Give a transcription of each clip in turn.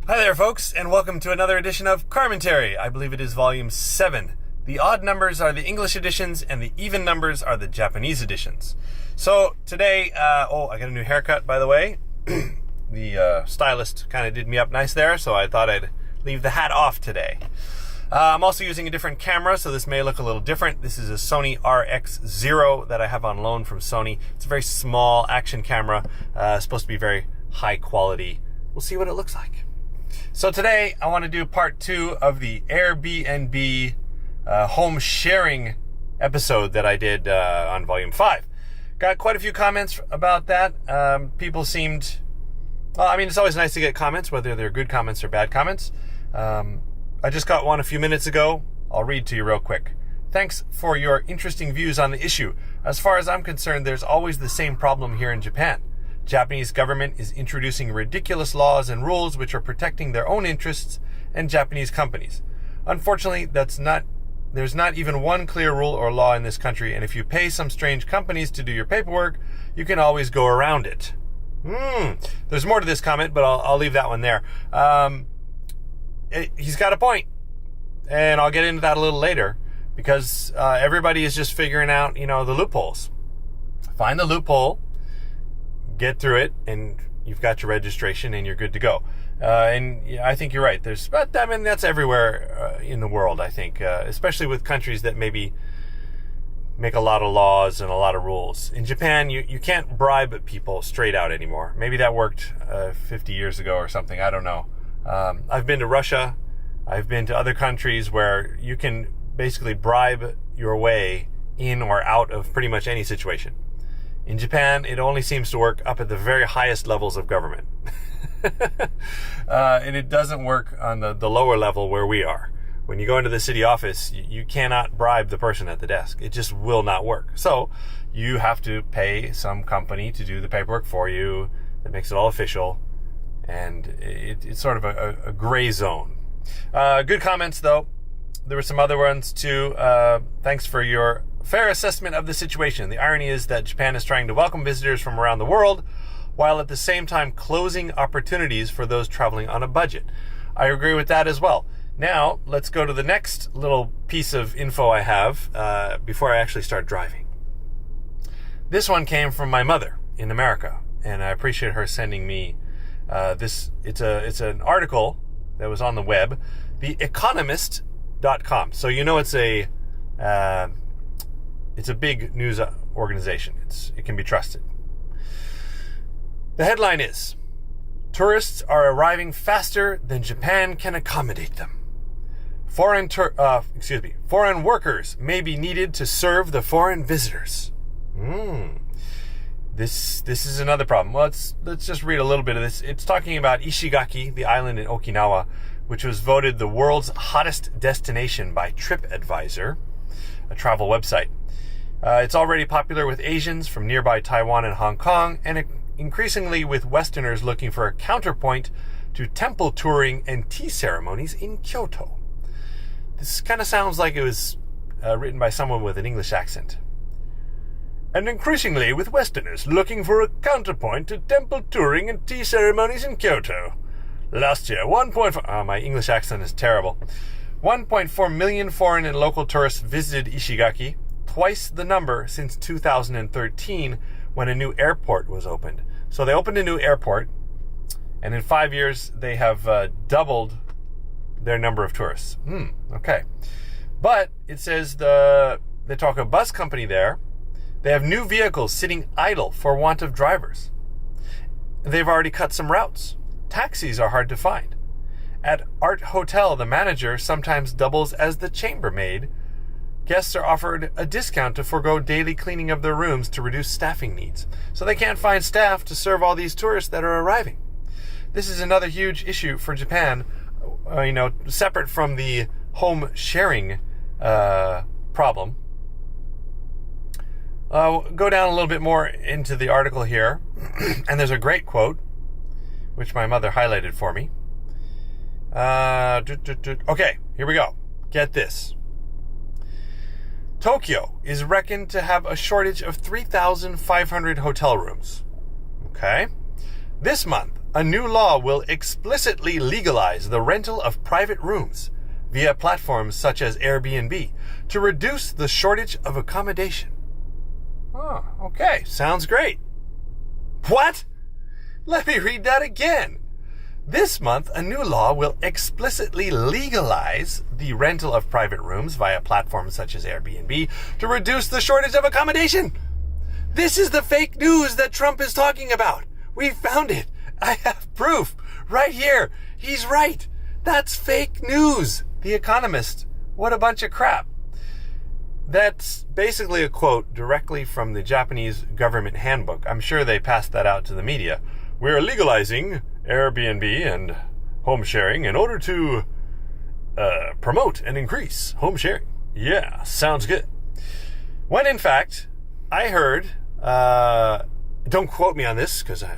Hi there, folks, and welcome to another edition of Carmentary. I believe it is Volume 7. The odd numbers are the English editions, and the even numbers are the Japanese editions. So today, I got a new haircut, by the way. The stylist kind of did me up nice there, so I thought I'd leave the hat off today. I'm also using a different camera, so this may look a little different. This is a Sony RX0 that I have on loan from Sony. It's a very small action camera, supposed to be very high quality. We'll see what it looks like. So today I want to do part 2 of the Air BnB home sharing episode that I did on Volume 5. Got quite a few comments about that. People seemed... Well, I mean, it's always nice to get comments, whether they're good comments or bad comments. I just got one a few minutes ago. I'll read to you real quick. Thanks for your interesting views on the issue. As far as I'm concerned, there's always the same problem here in Japan. Japanese government is introducing ridiculous laws and rules which are protecting their own interests and Japanese companies. Unfortunately, there's not even one clear rule or law in this country, and if you pay some strange companies to do your paperwork, you can always go around it. There's more to this comment, but I'll leave that one there. He's got a point, and I'll get into that a little later, because everybody is just figuring out, the loopholes. Find the loophole, get through it, and you've got your registration, and you're good to go. And I think you're right. That's everywhere in the world, I think, especially with countries that maybe make a lot of laws and a lot of rules. In Japan, you can't bribe people straight out anymore. Maybe that worked 50 years ago or something. I don't know. I've been to Russia. I've been to other countries where you can basically bribe your way in or out of pretty much any situation. In Japan, it only seems to work up at the very highest levels of government. And it doesn't work on the lower level where we are. When you go into the city office, you cannot bribe the person at the desk. It just will not work. So you have to pay some company to do the paperwork for you that makes it all official. And it's sort of a gray zone. Good comments, though. There were some other ones, too. Thanks for your fair assessment of the situation. The irony is that Japan is trying to welcome visitors from around the world, while at the same time closing opportunities for those traveling on a budget. I agree with that as well. Now, let's go to the next little piece of info I have before I actually start driving. This one came from my mother in America, and I appreciate her sending me this. It's an article that was on the web, theeconomist.com. So it's a big news organization. It can be trusted. The headline is, tourists are arriving faster than Japan can accommodate them. Foreign workers may be needed to serve the foreign visitors. This is another problem. Well, let's just read a little bit of this. It's talking about Ishigaki, the island in Okinawa, which was voted the world's hottest destination by TripAdvisor, a travel website. It's already popular with Asians from nearby Taiwan and Hong Kong, and increasingly with Westerners looking for a counterpoint to temple touring and tea ceremonies in Kyoto. This kind of sounds like it was written by someone with an English accent. And increasingly with Westerners looking for a counterpoint to temple touring and tea ceremonies in Kyoto. Last year, 1.4... my English accent is terrible. 1.4 million foreign and local tourists visited Ishigaki, twice the number since 2013 when a new airport was opened. So they opened a new airport, and in 5 years they have doubled their number of tourists. Okay. But it says they talk a bus company there. They have new vehicles sitting idle for want of drivers. They've already cut some routes. Taxis are hard to find. At Art Hotel, the manager sometimes doubles as the chambermaid. Guests are offered a discount to forego daily cleaning of their rooms to reduce staffing needs. So they can't find staff to serve all these tourists that are arriving. This is another huge issue for Japan, separate from the home sharing problem. Go down a little bit more into the article here, and there's a great quote, which my mother highlighted for me. Okay, here we go. Get this. Tokyo is reckoned to have a shortage of 3,500 hotel rooms. Okay? This month, a new law will explicitly legalize the rental of private rooms via platforms such as Airbnb to reduce the shortage of accommodation. Oh, okay. Sounds great. What? Let me read that again. This month, a new law will explicitly legalize the rental of private rooms via platforms such as Airbnb to reduce the shortage of accommodation. This is the fake news that Trump is talking about. We found it. I have proof right here. He's right. That's fake news. The Economist. What a bunch of crap. That's basically a quote directly from the Japanese government handbook. I'm sure they passed that out to the media. We're legalizing Airbnb and home sharing in order to promote and increase home sharing. Yeah, sounds good. When in fact, I heard, don't quote me on this because, I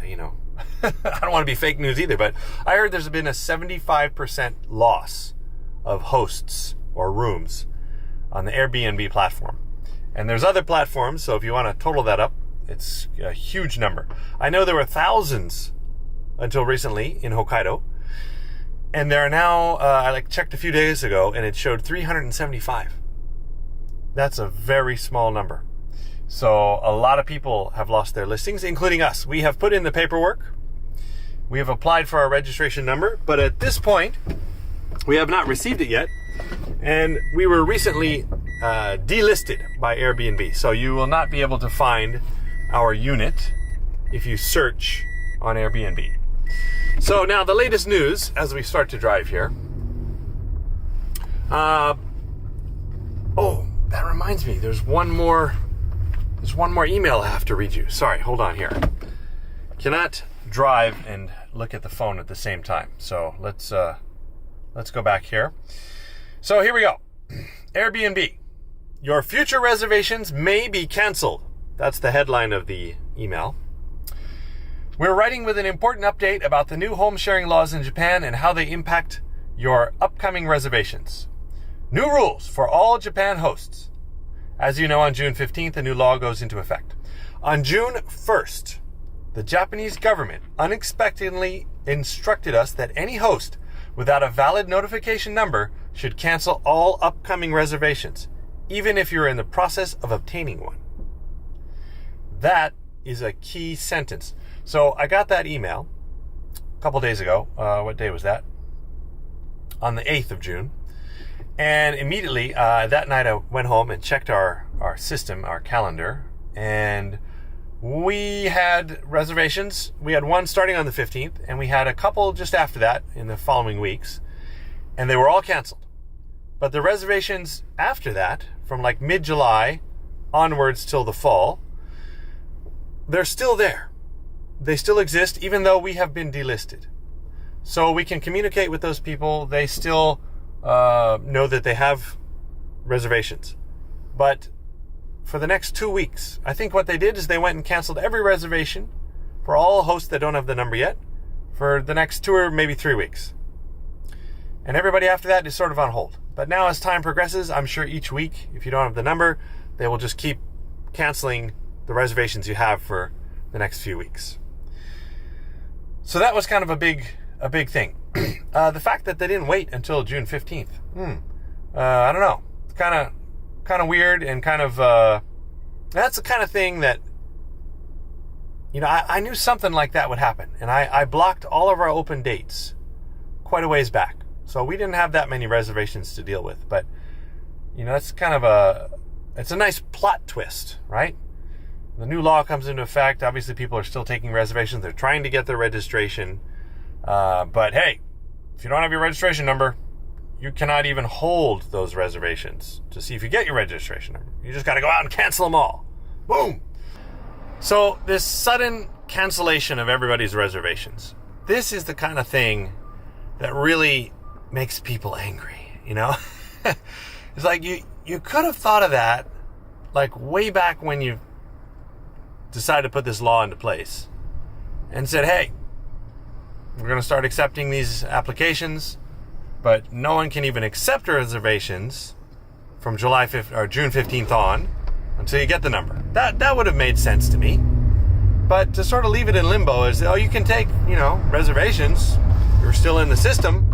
don't want to be fake news either, but I heard there's been a 75% loss of hosts or rooms on the Airbnb platform. And there's other platforms, so if you want to total that up, it's a huge number. I know there were thousands until recently in Hokkaido, and there are now, I checked a few days ago, and it showed 375. That's a very small number. So a lot of people have lost their listings, including us. We have put in the paperwork. We have applied for our registration number, but at this point, we have not received it yet. And we were recently delisted by Airbnb. So you will not be able to find our unit if you search on Airbnb. So now the latest news as we start to drive here. Oh, that reminds me. There's one more email I have to read you. Sorry, hold on here. Cannot drive and look at the phone at the same time. So let's go back here. So here we go. Airbnb. Your future reservations may be canceled. That's the headline of the email. We're writing with an important update about the new home sharing laws in Japan and how they impact your upcoming reservations. New rules for all Japan hosts. As you know, on June 15th, a new law goes into effect. On June 1st, the Japanese government unexpectedly instructed us that any host without a valid notification number should cancel all upcoming reservations, even if you're in the process of obtaining one. That is a key sentence. So I got that email a couple days ago. What day was that? On the 8th of June. And immediately that night I went home and checked our system, our calendar, and we had reservations. We had one starting on the 15th, and we had a couple just after that in the following weeks, and they were all canceled. But the reservations after that, from like mid-July onwards till the fall, they're still there. They still exist, even though we have been delisted. So we can communicate with those people. They still know that they have reservations. But for the next 2 weeks, I think what they did is they went and canceled every reservation for all hosts that don't have the number yet for the next 2 or maybe 3 weeks. And everybody after that is sort of on hold. But now as time progresses, I'm sure each week, if you don't have the number, they will just keep canceling the reservations you have for the next few weeks. So that was kind of a big thing. The fact that they didn't wait until June 15th, I don't know. It's kind of weird, and kind of that's the kind of thing that, I knew something like that would happen, and I blocked all of our open dates quite a ways back, so we didn't have that many reservations to deal with. But that's kind of it's a nice plot twist, right? The new law comes into effect. Obviously, people are still taking reservations. They're trying to get their registration. But hey, if you don't have your registration number, you cannot even hold those reservations to see if you get your registration number. You just got to go out and cancel them all. Boom. So this sudden cancellation of everybody's reservations, this is the kind of thing that really makes people angry, It's like you could have thought of that like way back when you decided to put this law into place and said, hey, we're going to start accepting these applications, but no one can even accept reservations from July 5th or June 15th on until you get the number. That would have made sense to me. But to sort of leave it in limbo is, oh, you can take, reservations. You're still in the system.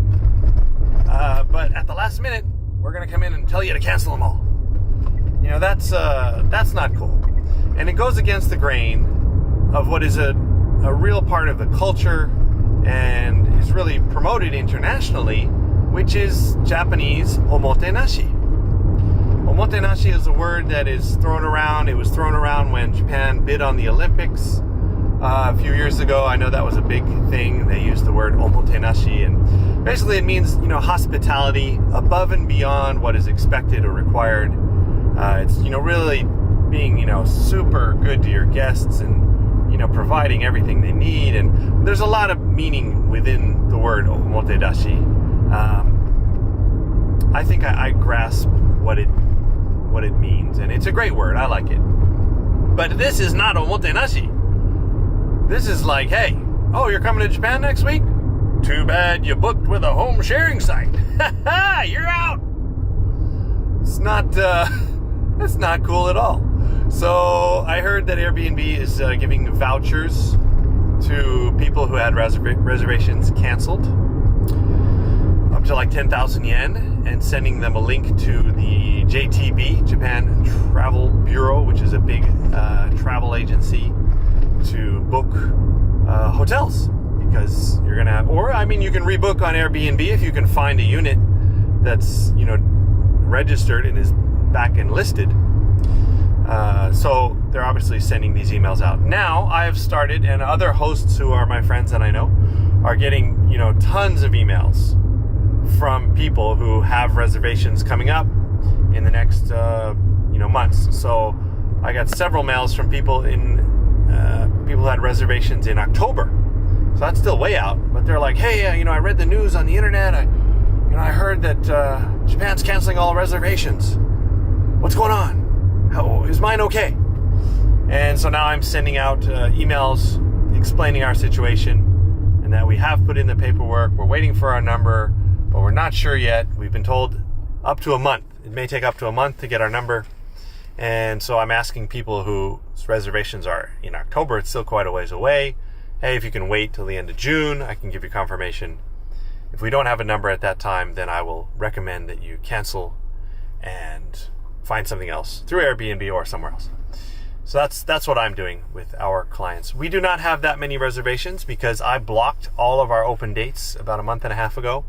But at the last minute, we're going to come in and tell you to cancel them all. That's not cool. And it goes against the grain of what is a real part of the culture and is really promoted internationally, which is Japanese omotenashi. Omotenashi is a word that is thrown around. It was thrown around when Japan bid on the Olympics a few years ago. I know that was a big thing. They used the word omotenashi, and basically it means, hospitality above and beyond what is expected or required. It's, really being, super good to your guests and, providing everything they need. And there's a lot of meaning within the word omotenashi. I think I grasp what it means, and it's a great word. I like it. But this is not omotenashi. This is like, hey, oh, you're coming to Japan next week? Too bad you booked with a home sharing site. You're out. It's not cool at all. So I heard that Airbnb is giving vouchers to people who had reservations canceled up to like 10,000 yen, and sending them a link to the JTB, Japan Travel Bureau, which is a big travel agency, to book hotels, because you're gonna have, you can rebook on Airbnb if you can find a unit that's registered and is back and listed. So they're obviously sending these emails out. Now I have started, and other hosts who are my friends that I know are getting, tons of emails from people who have reservations coming up in the next, months. So I got several mails from people who had reservations in October. So that's still way out, but they're like, hey, I read the news on the internet. I heard that Japan's canceling all reservations. What's going on? Is mine okay? And so now I'm sending out emails explaining our situation, and that we have put in the paperwork. We're waiting for our number, but we're not sure yet. We've been told up to a month. It may take up to a month to get our number. And so I'm asking people whose reservations are in October, it's still quite a ways away. Hey, if you can wait till the end of June, I can give you confirmation. If we don't have a number at that time, then I will recommend that you cancel and find something else through Airbnb or somewhere else. So that's what I'm doing with our clients. We do not have that many reservations because I blocked all of our open dates about a month and a half ago,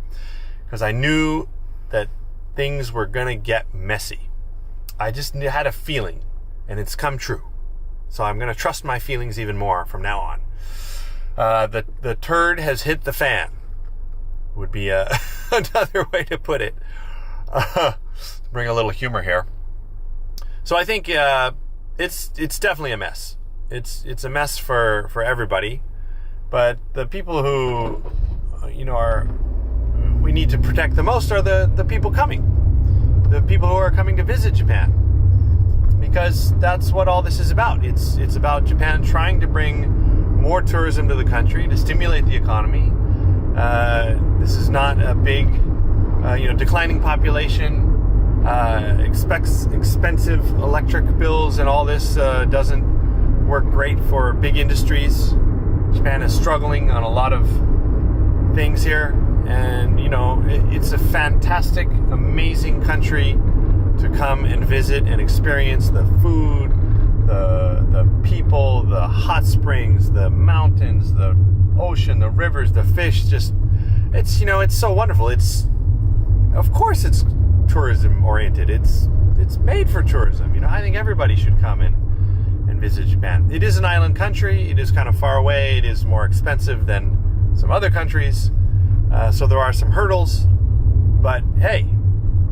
because I knew that things were going to get messy. I just had a feeling, and it's come true. So I'm going to trust my feelings even more from now on. The turd has hit the fan would be another way to put it. Bring a little humor here. So I think it's definitely a mess. It's a mess for everybody, but the people who we need to protect the most are the people coming, the people who are coming to visit Japan, because that's what all this is about. It's about Japan trying to bring more tourism to the country to stimulate the economy. This is not a big, declining population. Expensive electric bills and all this doesn't work great for big industries. Japan is struggling on a lot of things here, and it's a fantastic, amazing country to come and visit and experience. The food, the people, the hot springs, the mountains, the ocean, the rivers, the fish. It's so wonderful. Of course it's tourism oriented. It's made for tourism. I think everybody should come and visit Japan. It is an island country. It is kind of far away. It is more expensive than some other countries. So there are some hurdles. But hey,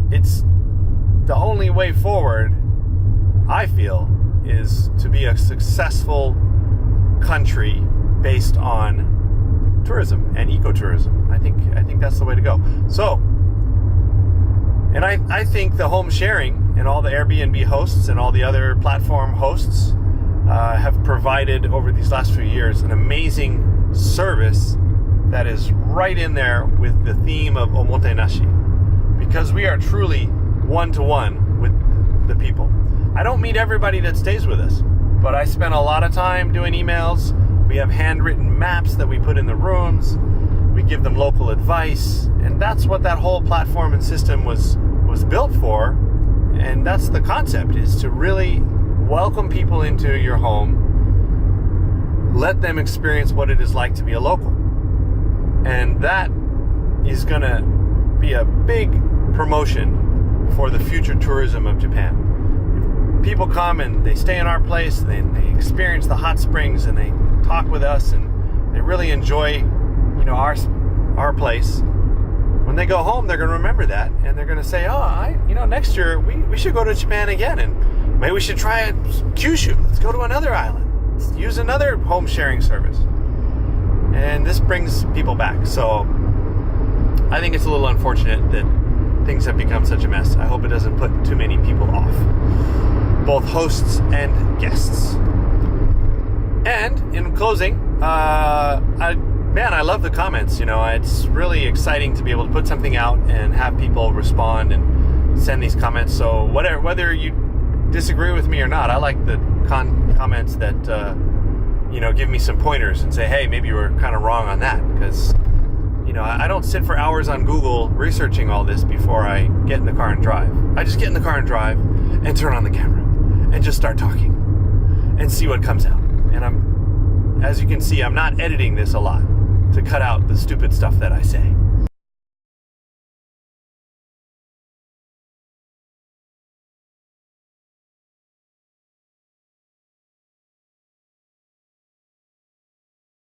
it's the only way forward, I feel, is to be a successful country based on tourism and ecotourism. I think that's the way to go. So, and I think the home sharing and all the Airbnb hosts and all the other platform hosts have provided over these last few years an amazing service that is right in there with the theme of omotenashi, because we are truly one-to-one with the people. I don't meet everybody that stays with us. but I spent a lot of time doing emails. We have handwritten maps that we put in the rooms. We give them local advice, and that's what that whole platform and system was built for. And that's the concept, is to really welcome people into your home, let them experience what it is like to be a local. And that is going to be a big promotion for the future tourism of Japan. If people come and they stay in our place, they experience the hot springs, and they talk with us, and they really enjoy, our place. When they go home, they're going to remember that, and they're going to say, next year we should go to Japan again, and maybe we should try Kyushu. Let's go to another island. Let's use another home sharing service. And this brings people back. So I think it's a little unfortunate that things have become such a mess. I hope it doesn't put too many people off, both hosts and guests. And in closing, I love the comments. It's really exciting to be able to put something out and have people respond and send these comments. So whether you disagree with me or not, I like the comments that give me some pointers and say, hey, maybe you were kind of wrong on that, because I don't sit for hours on Google researching all this before I get in the car and drive. I just get in the car and drive and turn on the camera and just start talking and see what comes out. And as you can see, I'm not editing this a lot to cut out the stupid stuff that I say.